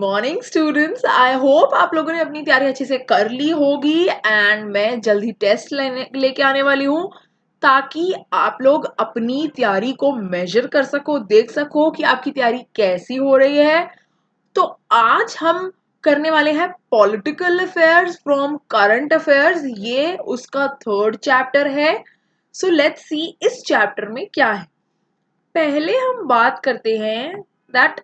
Morning students. I hope आप लोगों ने अपनी तैयारी अच्छे से कर ली होगी एंड मैं जल्द ही टेस्ट लेके आने वाली हूँ ताकि आप लोग अपनी तैयारी को मेजर कर सको, देख सको कि आपकी तैयारी कैसी हो रही है। तो आज हम करने वाले हैं political affairs from current affairs. ये उसका थर्ड चैप्टर है। सो लेट्स सी इस चैप्टर में क्या है। पहले हम बात करते हैं दैट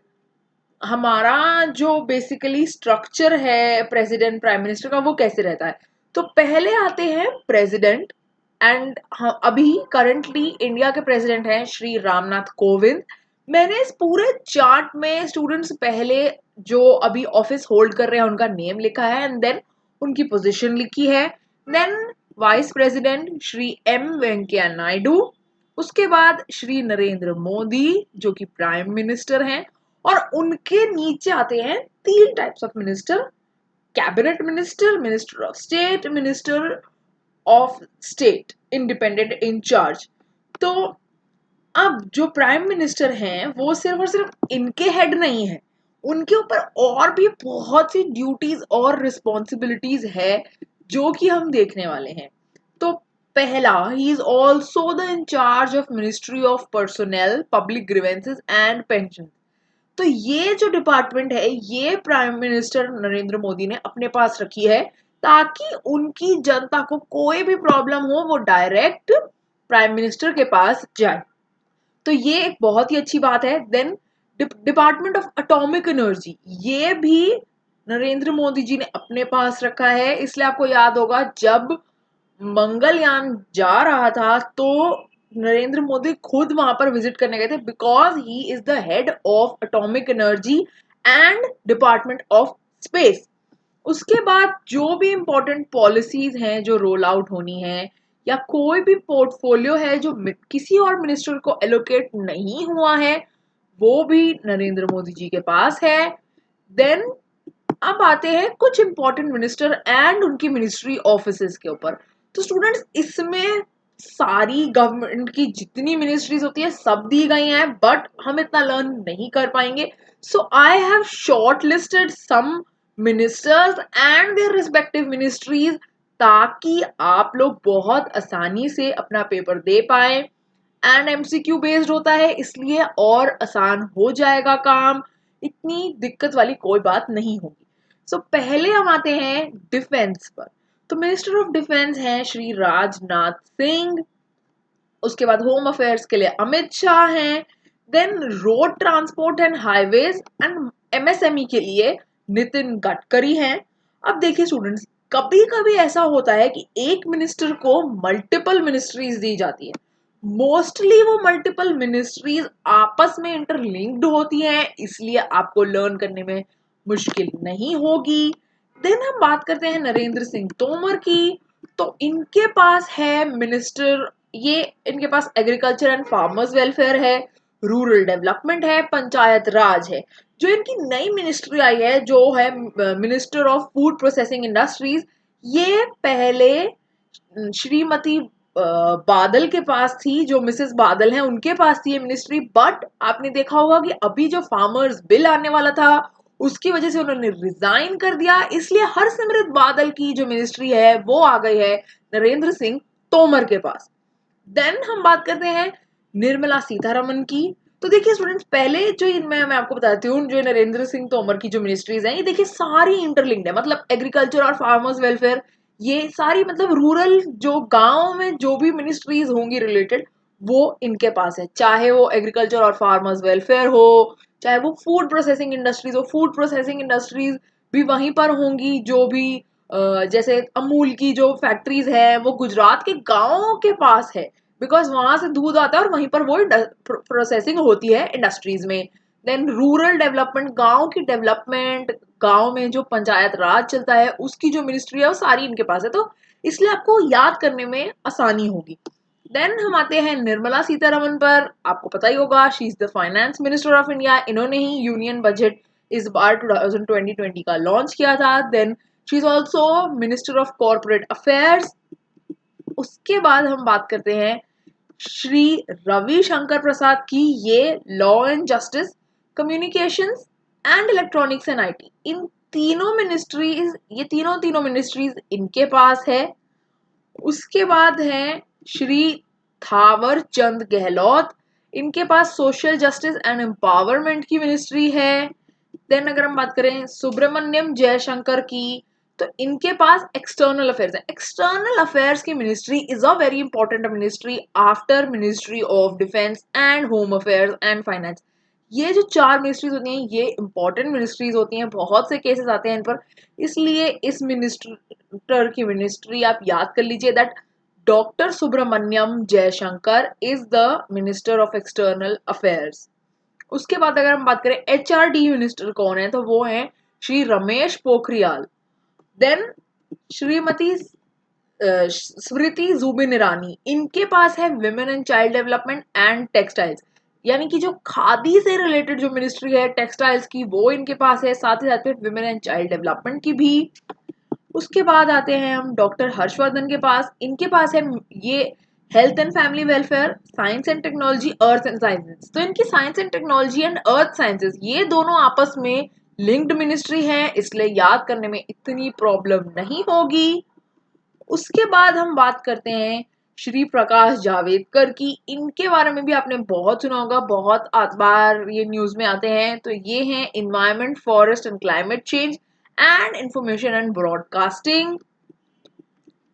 हमारा जो बेसिकली स्ट्रक्चर है प्रेसिडेंट प्राइम मिनिस्टर का वो कैसे रहता है। तो पहले आते हैं प्रेसिडेंट एंड अभी करंटली इंडिया के प्रेसिडेंट हैं श्री रामनाथ कोविंद। मैंने इस पूरे चार्ट में स्टूडेंट्स पहले जो अभी ऑफिस होल्ड कर रहे हैं उनका नेम लिखा है एंड देन उनकी पोजीशन लिखी है। Then vice president Shri M Venkaiah Naidu, उसके बाद श्री नरेंद्र मोदी जो कि प्राइम मिनिस्टर हैं, और उनके नीचे आते हैं तीन types of minister: cabinet minister, minister of state, minister of state independent in charge. तो अब जो प्राइम मिनिस्टर हैं वो सिर्फ और सिर्फ इनके हेड नहीं है, उनके ऊपर और भी बहुत सी ड्यूटीज और रिस्पॉन्सिबिलिटीज है जो कि हम देखने वाले हैं। तो पहला, he is also the in charge of ministry of personnel, public grievances and pension. तो ये जो डिपार्टमेंट है ये प्राइम मिनिस्टर नरेंद्र मोदी ने अपने पास रखी है ताकि उनकी जनता को कोई भी प्रॉब्लम हो वो डायरेक्ट प्राइम मिनिस्टर के पास जाए। तो ये एक बहुत ही अच्छी बात है। Then department of atomic energy, ये भी नरेंद्र मोदी जी ने अपने पास रखा है। इसलिए आपको याद होगा जब मंगलयान जा रहा था तो नरेंद्र मोदी खुद वहां पर विजिट करने गए थे because he is the head of atomic energy and department of space. उसके बाद जो भी इंपॉर्टेंट पॉलिसीज हैं जो रोल आउट होनी है या कोई भी पोर्टफोलियो है जो किसी और मिनिस्टर को एलोकेट नहीं हुआ है वो भी नरेंद्र मोदी जी के पास है। देन अब आते हैं कुछ इंपॉर्टेंट मिनिस्टर एंड उनकी मिनिस्ट्री ऑफिसेज के ऊपर। तो स्टूडेंट्स इसमें सारी गवर्नमेंट की जितनी मिनिस्ट्रीज होती है सब दी गई हैं बट हम इतना लर्न नहीं कर पाएंगे। So I have shortlisted some ministers and their respective ministries ताकि आप लोग बहुत आसानी से अपना पेपर दे पाए। एंड एमसीक्यू बेस्ड होता है इसलिए और आसान हो जाएगा काम, इतनी दिक्कत वाली कोई बात नहीं होगी। सो पहले हम आते हैं डिफेंस पर। तो मिनिस्टर ऑफ डिफेंस हैं श्री राजनाथ सिंह, उसके बाद होम अफेयर्स के लिए अमित शाह हैं, then road transport and highways and MSME के लिए नितिन गडकरी हैं। अब देखिए स्टूडेंट्स, कभी कभी ऐसा होता है कि एक मिनिस्टर को मल्टीपल मिनिस्ट्रीज दी जाती है। मोस्टली वो मल्टीपल मिनिस्ट्रीज आपस में इंटरलिंक्ड होती हैं इसलिए आपको लर्न करने में मुश्किल नहीं होगी। देन हम बात करते हैं नरेंद्र सिंह तोमर की। तो इनके पास है मिनिस्टर, ये इनके पास एग्रीकल्चर एंड फार्मर्स वेलफेयर है, रूरल डेवलपमेंट है, पंचायत राज है। जो इनकी नई मिनिस्ट्री आई है जो है minister of food processing industries, ये पहले श्रीमती बादल के पास थी, जो मिसेस बादल हैं उनके पास थी ये मिनिस्ट्री। बट आपने देखा होगा कि अभी जो फार्मर्स बिल आने वाला था उसकी वजह से उन्होंने रिजाइन कर दिया, इसलिए हरसिमरत बादल की जो मिनिस्ट्री है वो आ गई है नरेंद्र सिंह तोमर के पास। देन हम बात करते हैं निर्मला सीतारमन की। तो देखिए स्टूडेंट्स, पहले जो इनमें मैं आपको बताती हूँ जो नरेंद्र सिंह तोमर की जो मिनिस्ट्रीज हैं ये देखिए सारी इंटरलिंक्ड है। मतलब एग्रीकल्चर और फार्मर्स वेलफेयर, ये सारी मतलब रूरल जो गांव में जो भी मिनिस्ट्रीज होंगी रिलेटेड वो इनके पास है। चाहे वो एग्रीकल्चर और फार्मर्स वेलफेयर हो, चाहे वो फूड प्रोसेसिंग इंडस्ट्रीज हो, फूड प्रोसेसिंग इंडस्ट्रीज भी वहीं पर होंगी। जो भी जैसे अमूल की जो फैक्ट्रीज है वो गुजरात के गांवों के पास है बिकॉज वहां से दूध आता है और वहीं पर वो प्रोसेसिंग होती है इंडस्ट्रीज में। देन रूरल डेवलपमेंट, गांव की डेवलपमेंट, गांव में जो पंचायत राज चलता है उसकी जो मिनिस्ट्री है वो सारी इनके पास है, तो इसलिए आपको याद करने में आसानी होगी। देन हम आते हैं निर्मला सीतारमन पर। आपको पता ही होगा she is the finance minister of India. इन्होंने ही यूनियन बजट इस बार 2020 का लॉन्च किया था। Then she is also minister of corporate affairs. उसके बाद हम बात करते हैं श्री रविशंकर प्रसाद की, ये law and justice, communications and electronics and IT. इन तीनों मिनिस्ट्रीज, ये तीनों मिनिस्ट्रीज इनके पास है। उसके बाद है श्री थावर चंद गहलोत, इनके पास सोशल जस्टिस एंड एम्पावरमेंट की मिनिस्ट्री है। देन अगर हम बात करें सुब्रमण्यम जयशंकर की, तो इनके पास एक्सटर्नल अफेयर्स है। एक्सटर्नल अफेयर्स की ministry is a very important ministry after ministry of defence and home affairs and finance. ये जो चार मिनिस्ट्रीज होती हैं ये इंपॉर्टेंट मिनिस्ट्रीज होती हैं, बहुत से केसेस आते हैं इन पर, इसलिए इस मिनिस्टर की मिनिस्ट्री आप याद कर लीजिए that doctor Subrahmanyam Jaishankar is the minister of external affairs. उसके बाद अगर हम बात करें एचआरडी मिनिस्टर कौन है, तो वो है श्री रमेश पोखरियाल। देन श्रीमती स्मृति जुबिन ईरानी, इनके पास है women and child development and textiles, यानी कि जो खादी से रिलेटेड जो मिनिस्ट्री है टेक्सटाइल्स की वो इनके पास है, साथ ही साथ में विमेन एंड चाइल्ड डेवलपमेंट की भी। उसके बाद आते हैं हम डॉक्टर हर्षवर्धन के पास, इनके पास है ये health and family welfare, science and technology, earth and sciences. तो इनकी science and technology and earth sciences ये दोनों आपस में लिंक्ड मिनिस्ट्री है, इसलिए याद करने में इतनी प्रॉब्लम नहीं होगी। उसके बाद हम बात करते हैं श्री प्रकाश जावड़ेकर की, इनके बारे में भी आपने बहुत सुना होगा, बहुत बार ये न्यूज में आते हैं। तो ये हैं environment, forest and climate change and information and broadcasting.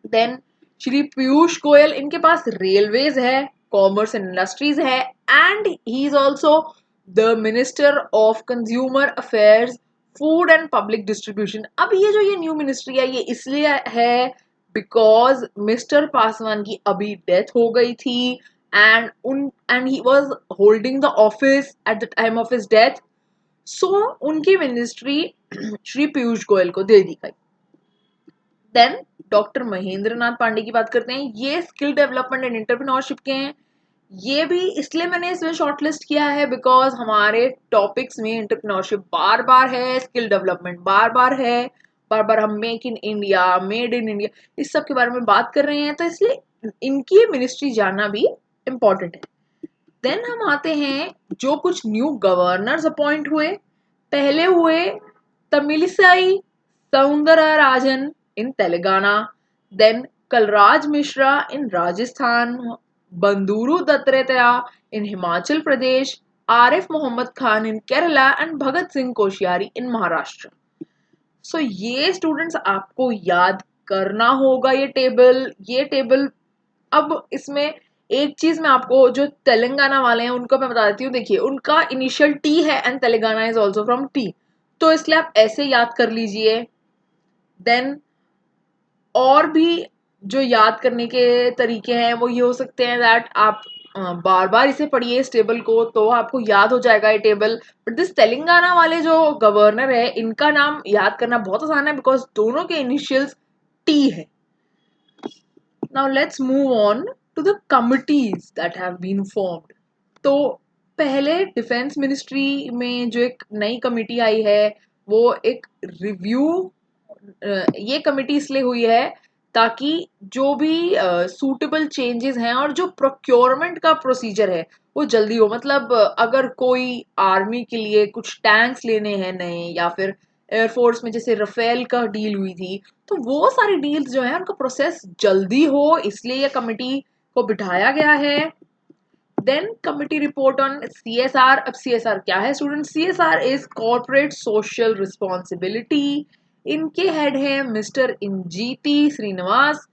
Then Shri Piyush Goyal, इनके पास रेलवेज है, कॉमर्स एंड इंडस्ट्रीज है, and he is also the minister of consumer affairs, food and public distribution. अब ये जो ये न्यू मिनिस्ट्री है ये इसलिए है बिकॉज मिस्टर पासवान की अभी डेथ हो गई थी and he was holding the office at the time of his death, so उनकी मिनिस्ट्री श्री पीयूष गोयल को दे दी गई। देन डॉक्टर महेंद्र नाथ पांडे की बात करते हैं, ये स्किल डेवलपमेंट एंड एंटरप्रेन्योरशिप के हैं। ये भी इसलिए मैंने इसमें शॉर्टलिस्ट किया है बिकॉज हमारे टॉपिक्स में एंटरप्रेन्योरशिप बार बार है, स्किल डेवलपमेंट बार बार है, बार बार हम make in India, made in India इस सब के बारे में बात कर रहे हैं, तो इसलिए इनकी मिनिस्ट्री जानना भी इम्पोर्टेंट है। देन हम आते हैं जो कुछ न्यू गवर्नर्स अपॉइंट हुए। पहले हुए Tamilisai Soundararajan in Telangana, then Kalraj Mishra in Rajasthan, Bandaru Dattatreya in Himachal Pradesh, Arif Mohammad Khan in Kerala and Bhagat Singh Koshyari in Maharashtra. So ये स्टूडेंट्स आपको याद करना होगा ये टेबल। अब इसमें एक चीज मैं आपको, जो तेलंगाना वाले हैं उनको मैं बता देती हूँ, देखिए उनका इनिशियल टी है and Telangana is also from T, तो इसलिए आप ऐसे याद कर लीजिए। देन और भी जो याद करने के तरीके हैं वो ये हो सकते हैं दैट आप बार बार इसे पढ़िए इस टेबल को तो आपको याद हो जाएगा ये टेबल। बट दिस तेलंगाना वाले जो गवर्नर है इनका नाम याद करना बहुत आसान है बिकॉज दोनों के इनिशियल्स टी है। Now let's move on to the committees that have been formed. तो पहले डिफेंस मिनिस्ट्री में जो एक नई कमिटी आई है वो एक रिव्यू, ये कमिटी इसलिए हुई है ताकि जो भी सूटेबल चेंजेस हैं और जो प्रोक्योरमेंट का प्रोसीजर है वो जल्दी हो। मतलब अगर कोई आर्मी के लिए कुछ टैंक्स लेने हैं नए, या फिर एयरफोर्स में जैसे रफेल का डील हुई थी, तो वो सारी डील्स जो है उनका प्रोसेस जल्दी हो, इसलिए ये कमिटी को बिठाया गया है। Then committee report on CSR. अब सीएसआर क्या है student? CSR is corporate social responsibility. इनके हेड है मिस्टर इंजीती श्रीनिवास,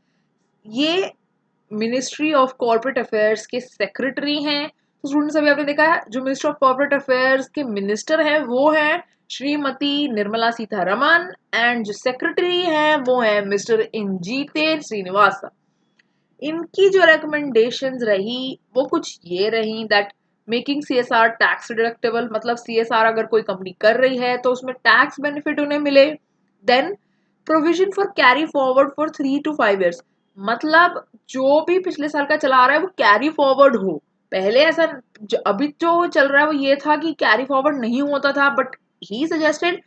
ये मिनिस्ट्री ऑफ कॉर्पोरेट अफेयर्स के सेक्रेटरी हैं। तो स्टूडेंट्स अभी आपने देखा है जो मिनिस्टर ऑफ कॉर्पोरेट अफेयर्स के मिनिस्टर हैं वो है श्रीमती निर्मला सीतारमन, एंड जो सेक्रेटरी हैं वो है मिस्टर इंजीते श्रीनिवास। इनकी जो रिकमेंडेशंस रही वो कुछ ये रही that making CSR tax deductible, मतलब सीएसआर अगर कोई कंपनी कर रही है तो उसमें टैक्स बेनिफिट उन्हें मिले। Then provision for carry forward for 3 to 5 years, मतलब जो भी पिछले साल का चला आ रहा है वो कैरी फॉरवर्ड हो। पहले ऐसा अभी जो चल रहा है वो ये था कि कैरी फॉरवर्ड नहीं होता था, बट ही सजेस्टेड,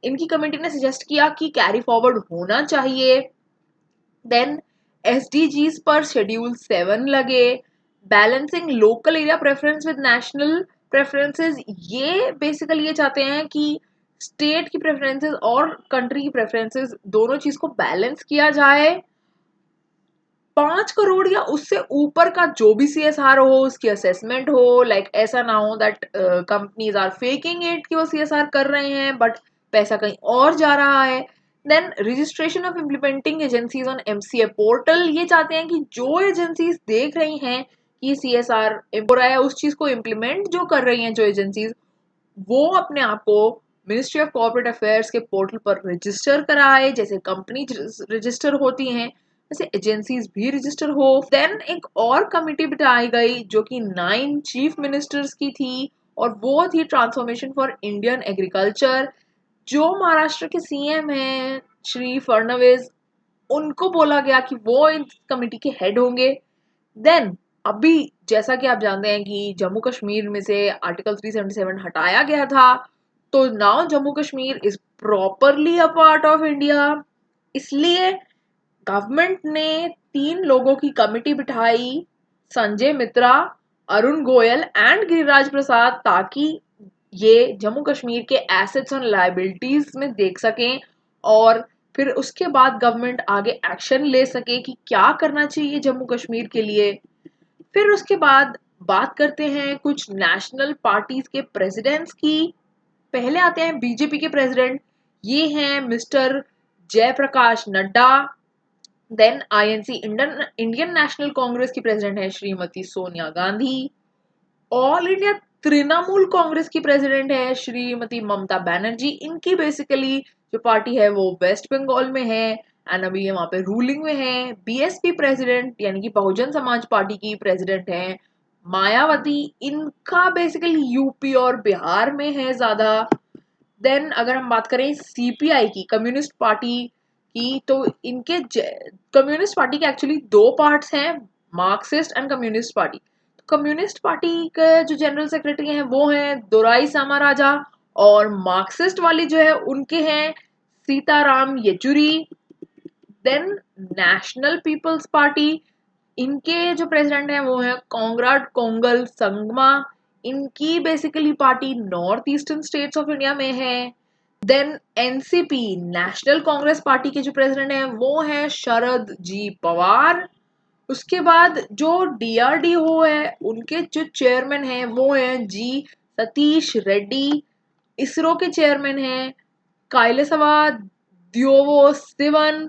इनकी कमेटी ने सजेस्ट किया कि कैरी फॉरवर्ड होना चाहिए। देन SDGs पर शेड्यूल 7 लगे। Balancing local area preference with national preferences, ये बेसिकली ये चाहते हैं कि स्टेट की प्रेफरेंसेस और कंट्री की प्रेफरेंसेस दोनों चीज को बैलेंस किया जाए। 5 करोड़ या उससे ऊपर का जो भी CSR हो, उसकी असेसमेंट हो, लाइक ऐसा ना हो that companies are faking it कि वो CSR कर रहे हैं बट पैसा कहीं और जा रहा है। Then registration of implementing agencies on MCA portal, ये चाहते हैं कि जो एजेंसीज देख रही हैं कि CSR हो रहा है, उस चीज को इम्प्लीमेंट जो कर रही हैं जो एजेंसीज, वो अपने आप को मिनिस्ट्री ऑफ कॉर्पोरेट अफेयर्स के पोर्टल पर रजिस्टर कराए, जैसे कंपनी रजिस्टर होती हैं वैसे एजेंसीज भी रजिस्टर हो। देन एक और कमिटी बिठाई गई जो कि 9 चीफ मिनिस्टर्स की थी, और वो थी ट्रांसफॉर्मेशन फॉर इंडियन एग्रीकल्चर। जो महाराष्ट्र के CM हैं श्री फडणवीस, उनको बोला गया कि वो इस कमिटी के हेड होंगे। देन अभी जैसा कि आप जानते हैं कि जम्मू कश्मीर में से आर्टिकल 377 हटाया गया था, तो now Jammu Kashmir is properly a part of India. इसलिए गवर्नमेंट ने 3 लोगों की कमिटी बिठाई, संजय मित्रा, अरुण गोयल एंड गिरिराज प्रसाद, ताकि ये जम्मू कश्मीर के एसेट्स और लायबिलिटीज में देख सकें, और फिर उसके बाद गवर्नमेंट आगे एक्शन ले सके कि क्या करना चाहिए जम्मू कश्मीर के लिए। फिर उसके बाद बात करते हैं कुछ नेशनल पार्टीज के प्रेसिडेंट्स की। पहले आते हैं बीजेपी के प्रेसिडेंट, ये हैं mister Jaiprakash Nadda. Then INC Indian National Congress की प्रेसिडेंट है Shrimati Sonia Gandhi. All India Trinamool Congress की प्रेसिडेंट है श्रीमती ममता बनर्जी। इनकी बेसिकली जो पार्टी है वो वेस्ट बंगाल में है एंड अभी ये वहां पे रूलिंग में है। BSP प्रेसिडेंट यानी कि बहुजन समाज पार्टी की प्रेसिडेंट है मायावती। इनका बेसिकली यूपी और बिहार में है ज्यादा। देन अगर हम बात करें CPI की, कम्युनिस्ट पार्टी की, तो इनके कम्युनिस्ट पार्टी के एक्चुअली 2 पार्ट्स हैं, Marxist and communist party. Communist party के जो जनरल सेक्रेटरी हैं वो हैं दोराई सामाराजा, और मार्क्सिस्ट वाली जो है उनके हैं Sitaram Yechury. Then National People's Party, इनके जो प्रेसिडेंट हैं वो हैं कॉन्ग्राड कोंगल संगमा। इनकी basically party North Eastern states of India में है। Then NCP National Congress Party के जो प्रेसिडेंट हैं वो हैं शरद जी पवार। उसके बाद जो DRDO है उनके जो चेयरमैन हैं वो हैं जी सतीश रेड्डी। इसरो के चेयरमैन हैं काइलेसवा द्योवो सिवन।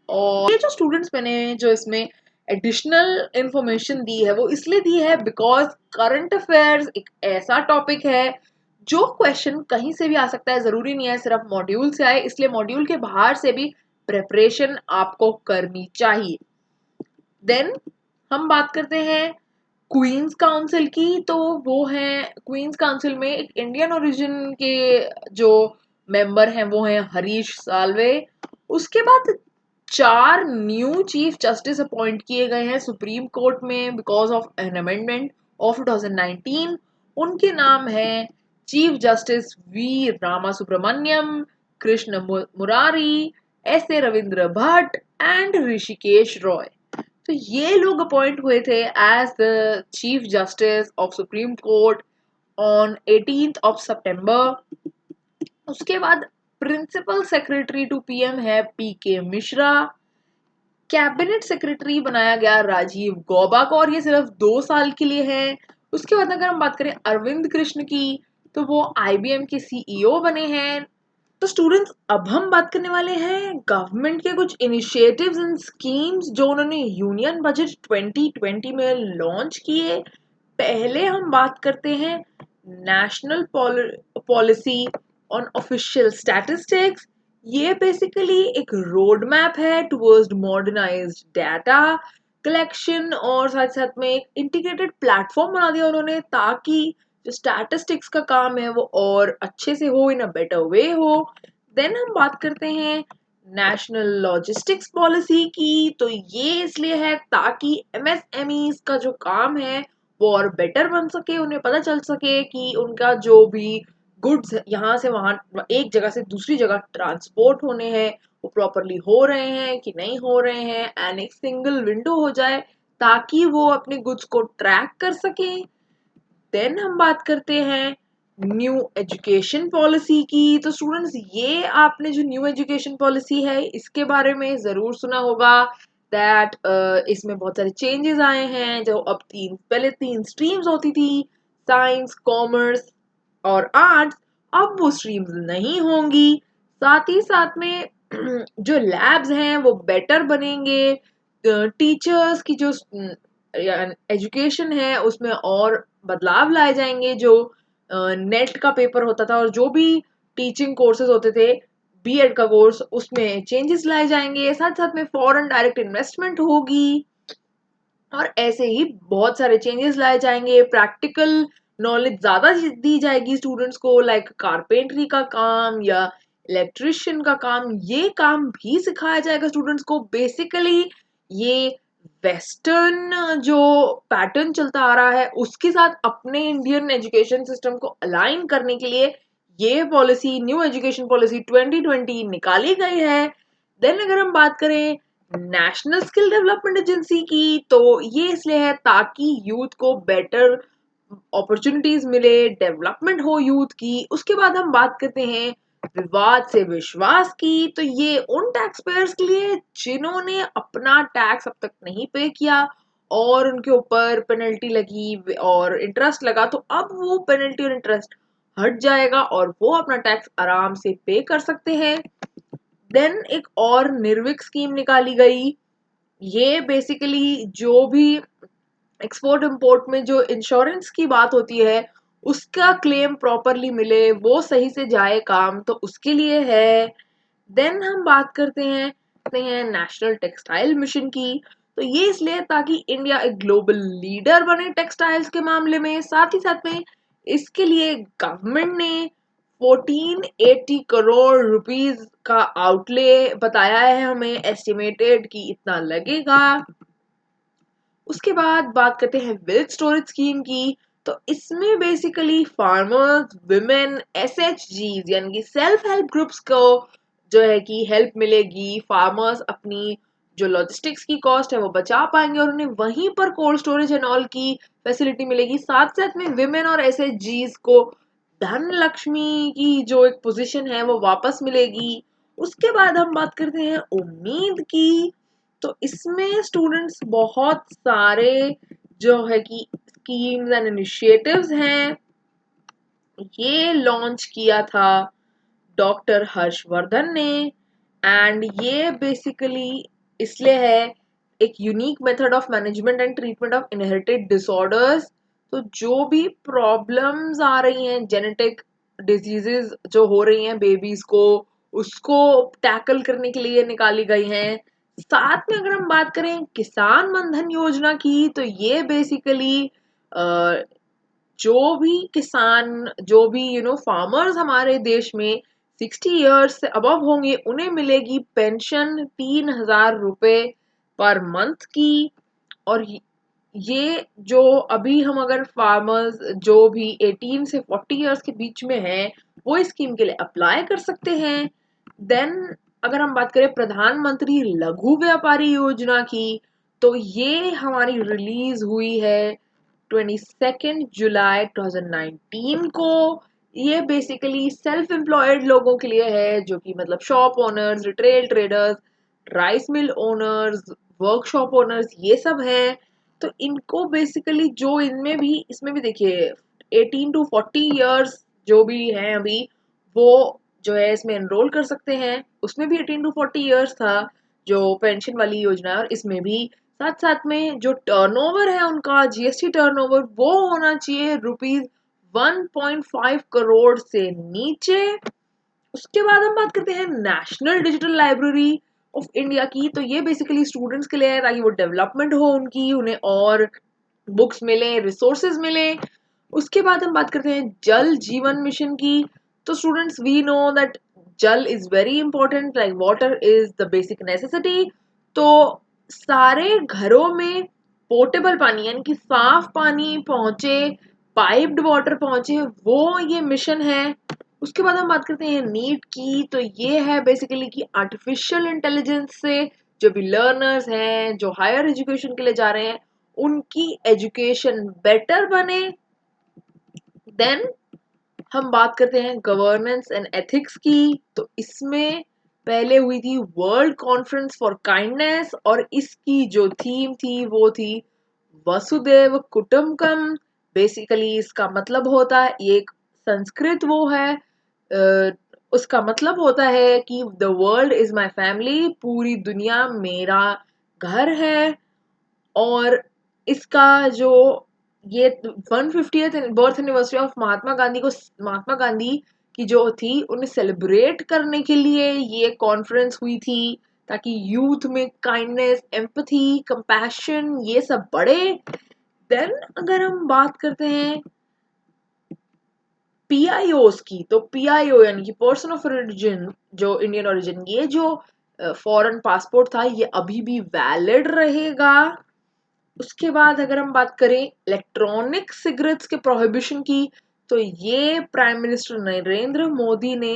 और ये जो स्टूडेंट्स मैंने जो इसमें एडिशनल इंफॉर्मेशन दी है वो इसलिए दी है बिकॉज करंट अफेयर्स एक ऐसा टॉपिक है जो क्वेश्चन कहीं से भी आ सकता है, जरूरी नहीं है सिर्फ मॉड्यूल से आए, इसलिए मॉड्यूल के बाहर से भी प्रेपरेशन आपको करनी चाहिए। देन हम बात करते हैं क्वींस काउंसिल की, तो वो है क्वींस काउंसिल में एक इंडियन ओरिजिन के जो मेंबर हैं वो हैं हरीश साल्वे। उसके बाद 4 न्यू चीफ जस्टिस अपॉइंट किए गए हैं सुप्रीम कोर्ट में because of an amendment of 2019। उनके नाम है chief justice V Rama Subramanian, Krishna Murari, S A Ravindra Bhat and Hrishikesh Roy. तो ये लोग अपॉइंट हुए थे as the chief justice of Supreme Court on 18 सितंबर। उसके बाद प्रिंसिपल सेक्रेटरी टू PM है PK मिश्रा। कैबिनेट सेक्रेटरी बनाया गया राजीव गौबा को, और ये सिर्फ 2 साल के लिए है। उसके बाद अगर हम बात करें अरविंद कृष्ण की, तो वो IBM के CEO बने हैं। तो स्टूडेंट्स अब हम बात करने वाले हैं गवर्नमेंट के कुछ इनिशिएटिव्स एंड स्कीम्स जो उन्होंने यूनियन बजट 2020 में लॉन्च किए। पहले हम बात करते हैं national policy on official statistics. ये बेसिकली एक रोड मैप है टुवर्ड्स मॉडर्नाइज्ड डाटा कलेक्शन, और साथ साथ में एक इंटीग्रेटेड प्लेटफॉर्म बना दिया उन्होंने ताकि जो स्टैटिस्टिक्स का काम है वो और अच्छे से हो, इन अ बेटर वे हो। देन हम बात करते हैं नेशनल लॉजिस्टिक्स पॉलिसी की, तो ये इसलिए है ताकि MSMEs का जो काम है वो और बेटर बन सके, उन्हें पता चल सके कि उनका जो भी गुड्स यहाँ से वहां एक जगह से दूसरी जगह ट्रांसपोर्ट होने हैं वो प्रॉपरली हो रहे हैं कि नहीं हो रहे हैं, एंड एक सिंगल विंडो हो जाए ताकि वो अपने गुड्स को ट्रैक कर सके। देन हम बात करते हैं न्यू एजुकेशन पॉलिसी की। तो स्टूडेंट्स, ये आपने जो न्यू एजुकेशन पॉलिसी है इसके बारे में जरूर सुना होगा दैट इसमें बहुत सारे चेंजेस आए हैं। जो अब पहले तीन स्ट्रीम्स होती थी, साइंस, कॉमर्स और आर्ट्स, अब वो स्ट्रीम्स नहीं होंगी। साथ ही साथ में जो लैब्स हैं वो बेटर बनेंगे, टीचर्स की जो एजुकेशन है उसमें और बदलाव लाए जाएंगे। जो नेट का पेपर होता था और जो भी टीचिंग कोर्सेज होते थे, बीएड का कोर्स, उसमें चेंजेस लाए जाएंगे। साथ साथ में फॉरेन डायरेक्ट इन्वेस्टमेंट होगी और ऐसे ही बहुत सारे चेंजेस लाए जाएंगे। प्रैक्टिकल नॉलेज ज्यादा दी जाएगी स्टूडेंट्स को, लाइक कारपेंटरी का काम या इलेक्ट्रिशियन का काम, ये काम भी सिखाया जाएगा स्टूडेंट्स को। बेसिकली ये वेस्टर्न जो पैटर्न चलता आ रहा है उसके साथ अपने इंडियन एजुकेशन सिस्टम को अलाइन करने के लिए ये पॉलिसी, न्यू एजुकेशन पॉलिसी 2020 निकाली गई है। देन अगर हम बात करें नेशनल स्किल डेवलपमेंट एजेंसी की, तो ये इसलिए है ताकि यूथ को बेटर अपॉर्चुनिटीज मिले, डेवलपमेंट हो यूथ की। उसके बाद हम बात करते हैं विवाद से विश्वास की। तो ये उन टैक्स पेयर्स के लिए जिन्होंने अपना टैक्स अब तक नहीं पे किया और उनके ऊपर पेनल्टी लगी और इंटरेस्ट लगा, तो अब वो पेनल्टी और इंटरेस्ट हट जाएगा और वो अपना टैक्स आराम से पे कर सकते हैं। देन एक और निर्विक स्कीम निकाली गई। ये बेसिकली जो भी एक्सपोर्ट इंपोर्ट में जो इंश्योरेंस की बात होती है उसका क्लेम प्रॉपरली मिले, वो सही से जाए काम, तो उसके लिए है। देन हम बात करते हैं नेशनल टेक्सटाइल मिशन की। तो ये इसलिए ताकि इंडिया एक ग्लोबल लीडर बने टेक्सटाइल्स के मामले में। साथ ही साथ में इसके लिए गवर्नमेंट ने 1480 करोड़ रुपीस का आउटले बताया है हमें, एस्टिमेटेड कि इतना लगेगा। उसके बाद बात करते हैं वेल्थ स्टोरेज स्कीम की। तो इसमें बेसिकली फार्मर्स, विमेन, एसएचजीज यानी कि सेल्फ हेल्प ग्रुप्स को जो है कि हेल्प मिलेगी। फार्मर्स अपनी जो लॉजिस्टिक्स की कॉस्ट है वो बचा पाएंगे और उन्हें वहीं पर कोल्ड स्टोरेज एंड ऑल की फैसिलिटी मिलेगी। साथ साथ में विमेन और एसएचजीज को धन लक्ष्मी की जो एक पोजीशन है वो वापस मिलेगी। उसके बाद हम बात करते हैं उम्मीद की। तो इसमें स्टूडेंट्स बहुत सारे जो है कि स्कीम्स एंड इनिशिएटिव्स हैं, ये लॉन्च किया था डॉक्टर हर्षवर्धन ने। एंड ये बेसिकली इसलिए है एक unique method of management and treatment of inherited disorders. तो जो भी प्रॉब्लम्स आ रही हैं, जेनेटिक डिजीजेस जो हो रही हैं बेबीज को, उसको टैकल करने के लिए निकाली गई हैं। साथ में अगर हम बात करें किसान मनधन योजना की, तो ये बेसिकली जो भी किसान, जो भी फार्मर्स हमारे देश में 60 इयर्स से अबव होंगे उन्हें मिलेगी पेंशन 3000 रुपए पर मंथ की। और ये जो अभी हम अगर फार्मर्स जो भी 18 से 40 इयर्स के बीच में हैं वो इस स्कीम के लिए अप्लाई कर सकते हैं। देन अगर हम बात करें प्रधानमंत्री लघु व्यापारी योजना की, तो ये हमारी रिलीज हुई है 22 जुलाई 2019 को। ये बेसिकली सेल्फ एम्प्लॉयड लोगों के लिए है, जो कि मतलब shop owners, retail traders, rice mill owners, workshop owners, ये सब है। तो इनको बेसिकली जो इनमें भी, इसमें भी देखिए 18 टू 40 इयर्स जो भी हैं अभी, वो जो है इसमें एनरोल कर सकते हैं। उसमें भी 18 टू 40 इयर्स था जो पेंशन वाली योजना है, और इसमें भी साथ साथ में जो टर्नओवर है उनका जीएसटी टर्नओवर वो होना चाहिए रुपीज 1.5 करोड़ से नीचे। उसके बाद हम बात करते हैं national digital library of India की। तो ये बेसिकली स्टूडेंट्स के लिए है ताकि वो डेवलपमेंट हो उनकी, उन्हें और बुक्स मिले, रिसोर्सेज मिले। उसके बाद हम बात करते हैं जल जीवन मिशन की। तो स्टूडेंट्स, वी नो दैट जल is very important, like water is the basic necessity. तो सारे घरों में पोर्टेबल पानी यानी कि साफ पानी पहुंचे, पाइप्ड वाटर पहुंचे, वो ये मिशन है। उसके बाद हम बात करते हैं नीट की। तो ये है बेसिकली कि आर्टिफिशियल इंटेलिजेंस से जो भी लर्नर्स हैं जो हायर एजुकेशन के लिए जा रहे हैं उनकी एजुकेशन बेटर बने। देन हम बात करते हैं गवर्नेंस एंड एथिक्स की, तो इसमें पहले हुई थी वर्ल्ड कॉन्फ्रेंस फॉर काइंडनेस और इसकी जो थीम थी वो थी वसुदेव कुटुंबकम। बेसिकली इसका मतलब होता है, ये एक संस्कृत वो है, उसका मतलब होता है कि the world is my family, पूरी दुनिया मेरा घर है। और इसका जो ये 150th birth anniversary of Mahatma Gandhi को, महात्मा गांधी की जो थी उन्हें सेलिब्रेट करने के लिए ये कॉन्फ्रेंस हुई थी, ताकि यूथ में काइंडनेस, एम्पैथी, कंपैशन ये सब बढ़े। देन अगर हम बात करते हैं पीआईओस की, तो पीआईओ यानी कि पर्सन ऑफ ओरिजिन, जो इंडियन ओरिजिन, ये जो फॉरेन पासपोर्ट था ये अभी भी वैलिड रहेगा। उसके बाद अगर हम बात करें इलेक्ट्रॉनिक सिगरेट्स के प्रोहिबिशन की, तो ये प्राइम मिनिस्टर नरेंद्र मोदी ने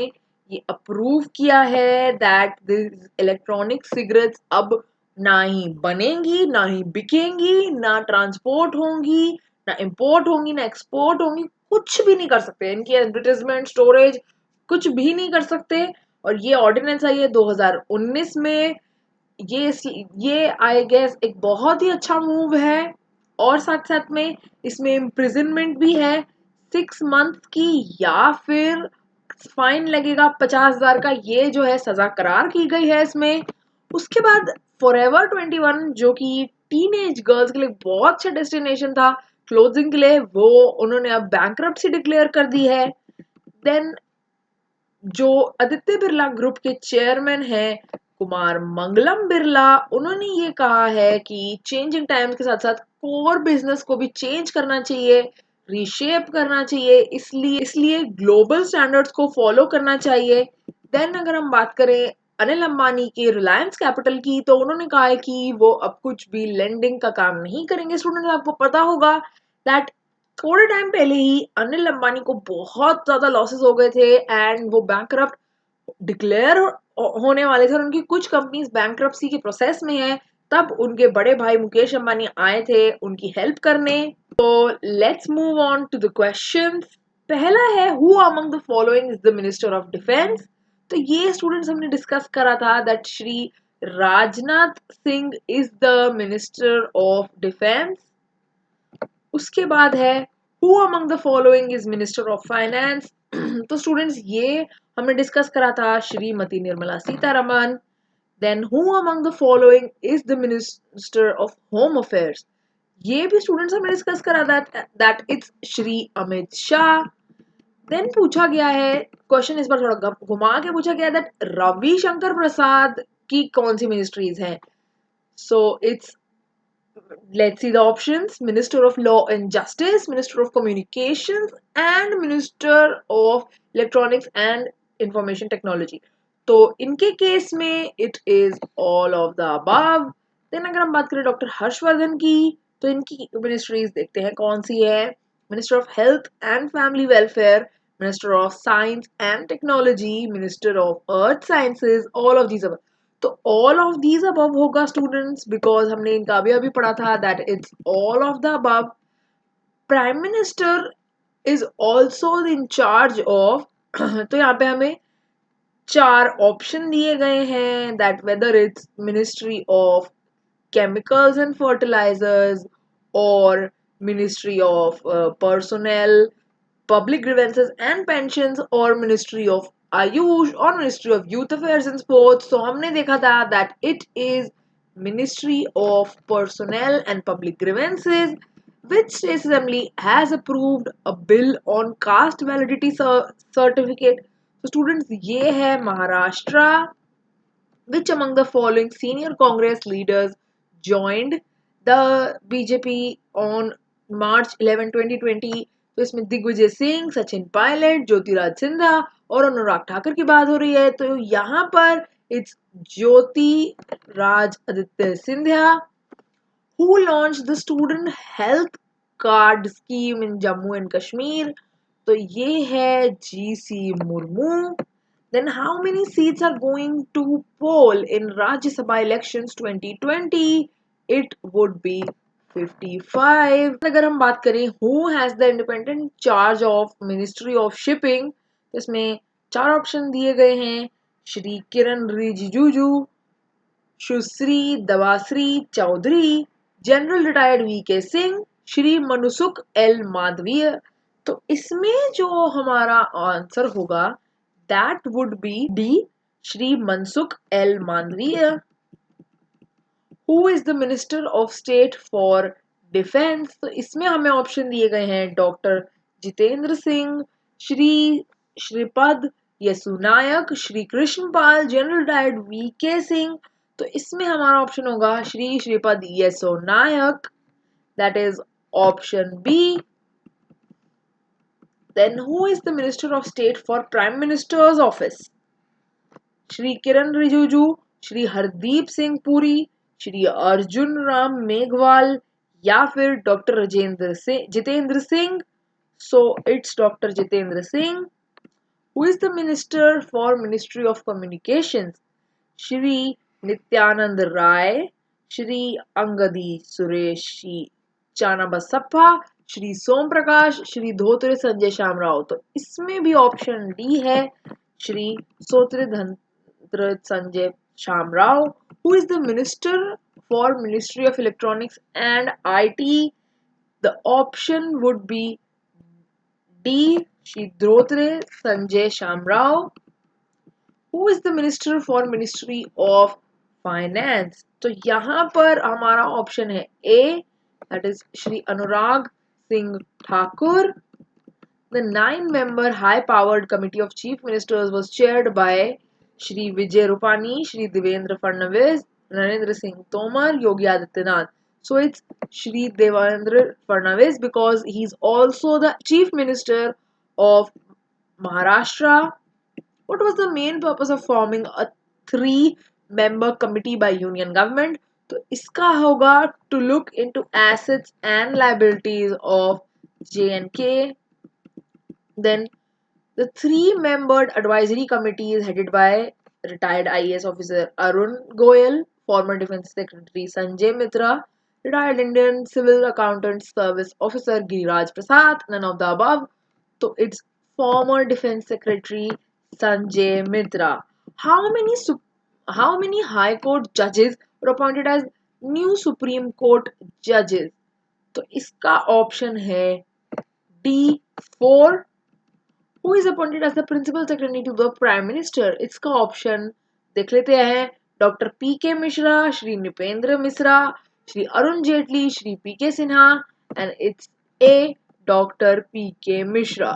ये अप्रूव किया है दैट दिस इलेक्ट्रॉनिक सिगरेट्स अब ना ही बनेंगी, ना ही बिकेंगी, ना ट्रांसपोर्ट होंगी, ना इंपोर्ट होंगी, ना एक्सपोर्ट होंगी, कुछ भी नहीं कर सकते इनकी एडवर्टाइजमेंट, स्टोरेज कुछ भी नहीं कर सकते। और ये ऑर्डिनेंस आई है 2019 में। ये आई गेस एक बहुत ही अच्छा मूव है। और साथ साथ में इसमें इम्प्रिजनमेंट भी है 6 मंथ की, या फिर फाइन लगेगा 50,000 का, ये जो है सजा करार की गई है इसमें। उसके बाद फॉरएवर 21 जो कि टीनेज गर्ल्स के लिए बहुत अच्छा डेस्टिनेशन था क्लोथिंग के लिए, वो उन्होंने अब बैंकरप्सी डिक्लेयर कर दी है। देन जो आदित्य बिरला ग्रुप के चेयरमैन हैं कुमार मंगलम बिरला, उन्होंने ये कहा है कि चेंजिंग टाइम्स के साथ साथ कोर बिजनेस को भी चेंज करना चाहिए, रीशेप करना चाहिए, इसलिए ग्लोबल स्टैंडर्ड्स को फॉलो करना चाहिए। देन अगर हम बात करें अनिल अंबानी के रिलायंस कैपिटल की, तो उन्होंने कहा है कि वो अब कुछ भी लेंडिंग का काम नहीं करेंगे। स्टूडेंट, आपको पता होगा दैट थोड़े टाइम पहले ही अनिल अंबानी को बहुत ज्यादा लॉसेस हो गए थे एंड वो बैंकरप्ट डिक्लेयर होने वाले थे और उनकी कुछ कंपनीज बैंकरप्सी के प्रोसेस में है। तब उनके बड़े भाई मुकेश अंबानी आए थे उनकी हेल्प करने। तो let's move on to the questions. पहला है who among the following is the minister of defence. तो ये स्टूडेंट्स हमने डिस्कस करा था that Shri Rajnath Singh is the minister of defence. उसके बाद है who among the following is minister of finance. तो स्टूडेंट्स ये हमने डिस्कस करा था Shrimati Nirmala Sitharaman. Then who among the following is the minister of home affairs. ये भी स्टूडेंट्स हमने डिस्कस करा that it's Shri Amit Shah. Then पूछा गया है क्वेश्चन, इस बार थोड़ा घुमा के पूछा गया दैट रविशंकर प्रसाद की कौन सी मिनिस्ट्रीज हैं। So it's, let's see the options: Minister of Law and Justice, Minister of Communications, and Minister of Electronics and Information Technology. तो इनके केस में it is all of the above. Then अगर हम बात करें डॉक्टर हर्षवर्धन की, तो इनकी मिनिस्ट्रीज देखते हैं कौन सी है। Minister of health and family welfare, minister of science and technology, minister of earth sciences, all of these. तो ऑल ऑफ दीज अबव होगा स्टूडेंट्स, बिकॉज हमने इनका अभी पढ़ा था that it's all of the above. Prime minister is also in charge of तो यहाँ पे हमें 4 ऑप्शन दिए गए हैं that whether it's ministry of chemicals and fertilizers, or Ministry of Personnel, Public Grievances and Pensions, or Ministry of Ayush, or Ministry of Youth Affairs and Sports. So हमने देखा था that it is Ministry of Personnel and Public Grievances, which state assembly has approved a bill on caste validity certificate. So students, ये है Maharashtra. Which among the following senior Congress leaders joined the BJP on March 11, 2020? तो इसमें दिग्विजय सिंह, सचिन पायलट, ज्योतिराज सिंधिया और अनुराग ठाकुर की बात हो रही है। तो यहाँ पर it's Jyoti Raj Aditya Scindia. Who launched the student health card scheme in Jammu and Kashmir? तो ये है GC Murmu. Then how many seats are going to poll in Rajya Sabha elections 2020? It would be 55। अगर हम बात करें who has the independent charge of ministry of shipping, तो इसमें 4 option दिए गए हैं, Shri Kiran Rijiju, Sushri Debashree Chaudhary, general retired VK Singh, Shri Mansukh L Mandaviya. तो इसमें जो हमारा आंसर होगा that would be D, Shri Mansukh L Mandaviya. Who is the minister of state for defence, तो इसमें हमें ऑप्शन दिए गए हैं डॉक्टर जितेंद्र सिंह, श्री श्रीपद यसु नायक, Shri Krishnapal, general director VK Singh. तो इसमें हमारा ऑप्शन होगा Shri Shripad Yesso Naik, that is option B. Then who is the minister of state for prime minister's office, Shri Kiran Rijiju, Shri Hardeep Singh Puri, Shri Arjun Ram Meghwal, या फिर doctor Jitendra Singh. So it's doctor Jitendra Singh. Who is the minister for ministry of communications, Shri Nityanand Rai, Shri Angadi Suresh Channabasappa, Shri Som Prakash, Shri Dhotre Sanjay Shyamrao. तो इसमें भी option D है, श्री सोत्रे धनत्र Sanjay Shyamrao. Who is the minister for ministry of electronics and IT, the option would be D, Shri Dhotre Sanjay Shyamrao. Who is the minister for ministry of finance, तो यहाँ पर हमारा ऑप्शन है A, that is Shri Anurag Singh Thakur. The 9-member high-powered committee of chief ministers was chaired by Shri Vijay Rupani, Shri Devendra Fadnavis, Narendra Singh Tomar, Yogi Adityanath. So it's Shri Devendra Fadnavis because he's also the chief minister of Maharashtra. What was the main purpose of forming a 3-member committee by union government? तो इसका होगा to look into assets and liabilities of J&K. Then the 3-membered advisory committee is headed by retired IAS officer Arun Goyal, former Defense Secretary Sanjay Mitra, retired Indian Civil Accountant Service Officer Giriraj Prasad, none of the above. So it's former Defense Secretary Sanjay Mitra. How many High Court judges were appointed as new Supreme Court judges? तो इसका option है D4. Who is appointed as the principal secretary to the Prime Minister? इसका option देख लेते हैं, doctor PK Mishra, Shri Nripendra Mishra, Shri Arun Jaitley, Shri PK Sinha, and it's A, Dr. PK Mishra.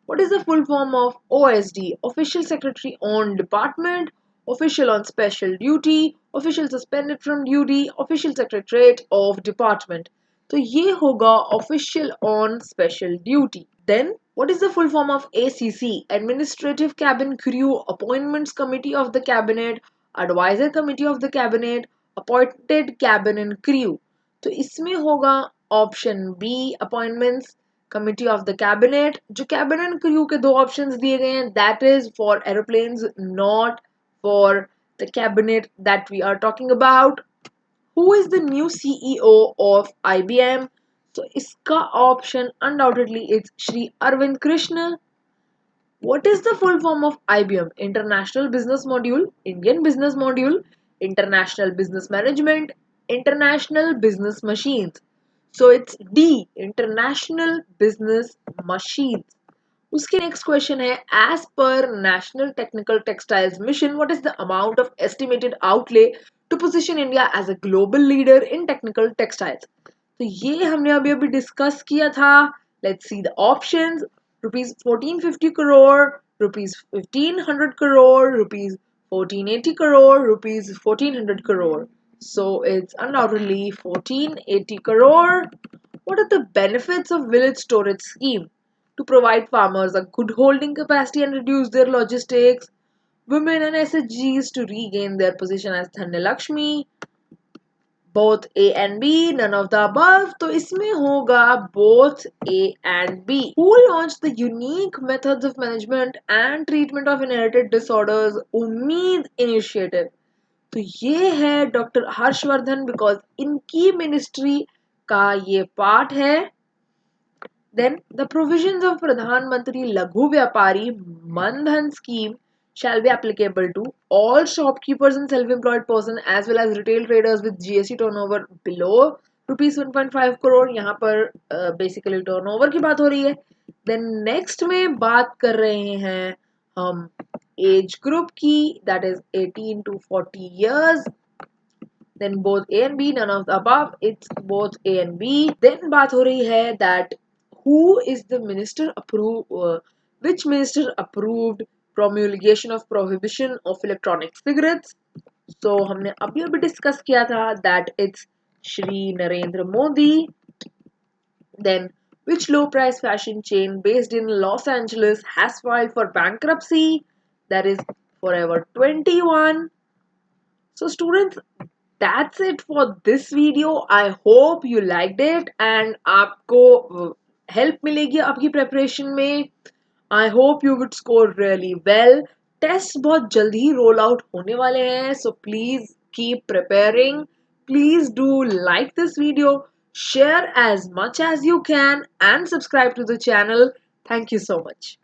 What is the full form of OSD? Official Secretary on Department, Official on Special Duty, Official Suspended from Duty, Official Secretariat of Department. तो ये होगा Official on Special Duty. Then what is the full form of ACC? Administrative Cabin Crew, Appointments Committee of the Cabinet, Advisor Committee of the Cabinet, Appointed Cabinet Crew. तो इसमें होगा option B, appointments committee of the cabinet. जो cabinet crew के 2 options दिए गए हैं, that is for aeroplanes, not for the cabinet that we are talking about. Who is the new CEO of IBM? तो इसका option undoubtedly is Shri Arvind Krishna. What is the full form of IBM? International Business Module, Indian Business Module, International Business Management, International Business Machines. So it's D, International Business Machines. उसके next question है, as per National Technical Textiles Mission, what is the amount of estimated outlay to position India as a global leader in technical textiles? तो ये हमने अभी discuss किया था. Let's see the options. Rupees 1450 crore, rupees 1500 crore, rupees 1480 crore, rupees 1400 crore. So it's undoubtedly 1480 crore. What are the benefits of village storage scheme? To provide farmers a good holding capacity and reduce their logistics. Women and SHGs to regain their position as Dhanya Lakshmi. Both A and B, none of the above. तो इसमें होगा both A and B. Who launched the unique methods of management and treatment of inherited disorders उम्मीद initiative? तो ये है doctor Harshvardhan, because इनकी ministry का ये पार्ट है. Then the provisions of Pradhan Mantri Laghu Vyapari Mandhan scheme shall be applicable to all shopkeepers and self-employed persons as well as retail traders with GST turnover below rupees 1.5 crore. यहाँ पर basically turnover की बात हो रही है. Then next में बात कर रहे हैं हम age group की, that is 18 to 40 years. Then both A and B, none of the above, it's both A and B. Then बात हो रही है that who is the minister which minister approved promulgation of prohibition of electronic cigarettes. So हमने अभी discuss किया था that it's Shri Narendra Modi. Then which low price fashion chain based in Los Angeles has filed for bankruptcy? That is Forever 21. So students, that's it for this video. I hope you liked it and आपको help मिलेगी आपकी preparation में. I hope you would score really well. Tests बहुत जल्दी ही roll out होने वाले हैं. So please keep preparing. Please do like this video, share as much as you can and subscribe to the channel. Thank you so much.